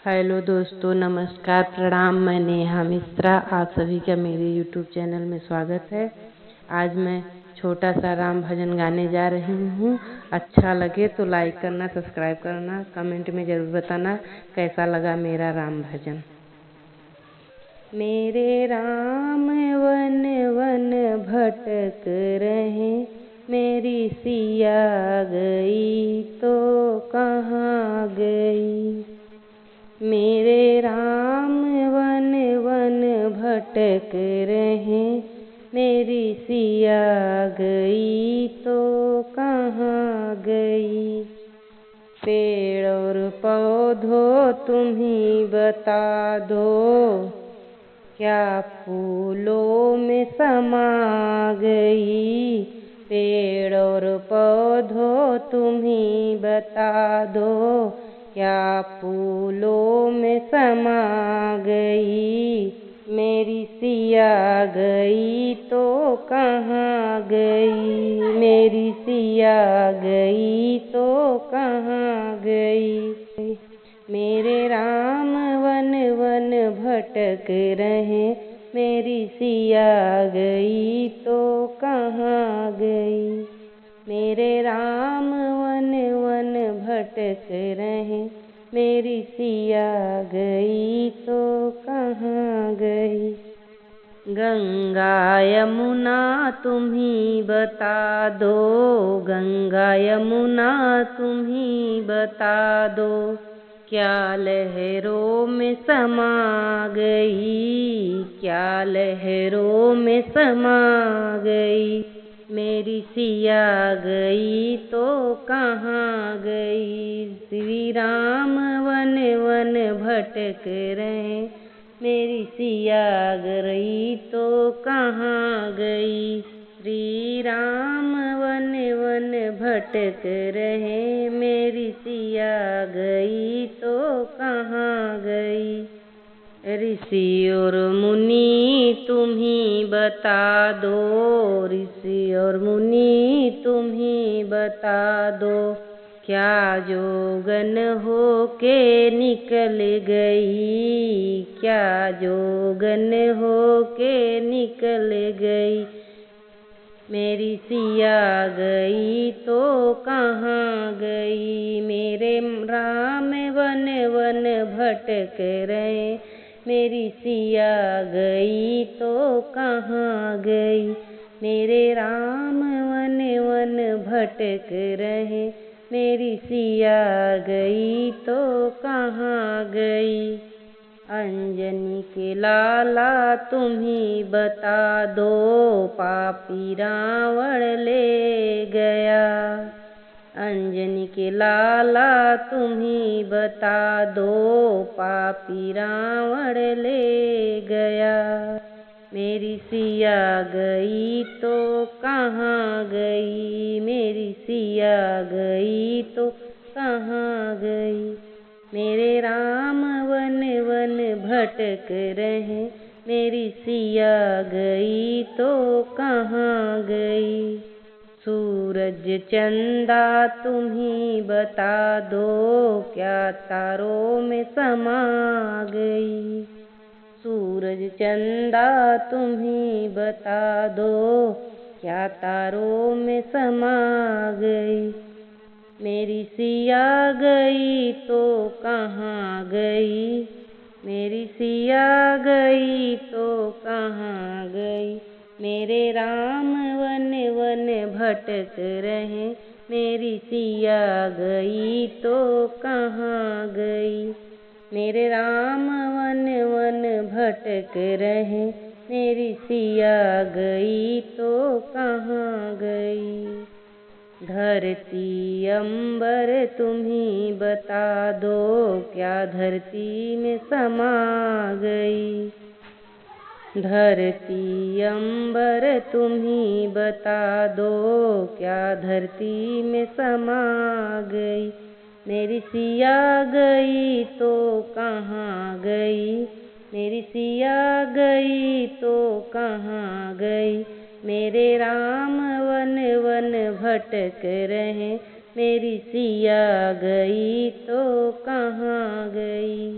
Hello दोस्तों, नमस्कार, प्रणाम। मैं नेहा मिश्रा। आप सभी का मेरे यूट्यूब चैनल में स्वागत है। आज मैं छोटा सा राम भजन गाने जा रही हूँ। अच्छा लगे तो लाइक करना, सब्सक्राइब करना, कमेंट में ज़रूर बताना कैसा लगा मेरा राम भजन। मेरे राम वन वन भटक रहे, मेरी सिया गई तो कहाँ गई। मेरे राम वन वन भटक रहे, मेरी सिया गई तो कहाँ गई। पेड़ और पौधों तुम ही बता दो, क्या फूलों में समा गई। पेड़ और पौधों तुम ही बता दो, क्या फूलों में समा गई। मेरी सिया गई तो कहाँ गई। मेरी सिया गई तो कहाँ गई। मेरे राम वन वन भटक रहे, मेरी सिया गई तो कहाँ गई। मेरे राम वन वन भटक रहे, मेरी सिया गई तो कहाँ गई। गंगा यमुना तुम ही बता दो, गंगा यमुना तुम ही बता दो, क्या लहरों में समा गई। क्या लहरों में समा गई। मेरी सिया गई तो कहाँ गई। श्री राम वन वन भटक रहे, मेरी सिया गई तो कहाँ गई। श्री राम वन वन भटक रहे, मेरी सिया गई तो कहाँ गई। ऋषि और मुनि तुम ही बता दो, ऋषि और मुनि तुम ही बता दो, क्या जोगन हो के निकल गई। क्या जोगन हो के निकल गई। मेरी सिया गई तो कहाँ गई। मेरे राम वन वन भटक रहे, मेरी सिया गई तो कहाँ गई। मेरे राम वन वन भटक रहे, मेरी सिया गई तो कहाँ गई। अंजनी के लाला तुम ही बता दो, पापी रावण ले गया। अंजनी के लाला तुम ही बता दो, पापी रावण ले गया। मेरी सिया गई तो कहाँ गई। मेरी सिया गई तो कहाँ गई। मेरे राम वन वन भटक रहे, मेरी सिया गई तो कहाँ गई। सूरज चंदा तुम ही बता दो, क्या तारों में समा गई। सूरज चंदा तुम ही बता दो, क्या तारों में समा गई। मेरी सिया गई तो कहाँ गई। मेरी सिया गई तो कहाँ गई। मेरे राम वन वन भटक रहे, मेरी सिया गई तो कहाँ गई। मेरे राम वन वन भटक रहे, मेरी सिया गई तो कहाँ गई। धरती अंबर तुम ही बता दो, क्या धरती में समा गई। धरती अंबर तुम ही बता दो, क्या धरती में समा गई। मेरी सिया गई तो कहाँ गई। मेरी सिया गई तो कहाँ गई। मेरे राम वन वन भटक रहे, मेरी सिया गई तो कहाँ गई।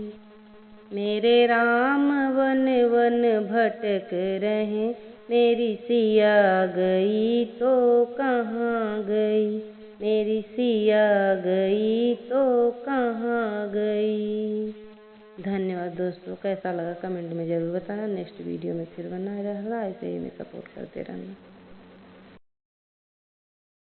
मेरे राम वन वन भटक रहे, मेरी सिया गई तो कहाँ गई। मेरी सिया गई तो कहाँ गई। धन्यवाद दोस्तों, कैसा लगा कमेंट में ज़रूर बताना। नेक्स्ट वीडियो में फिर बनाया रहेगा, ऐसे ही में सपोर्ट करते रहना।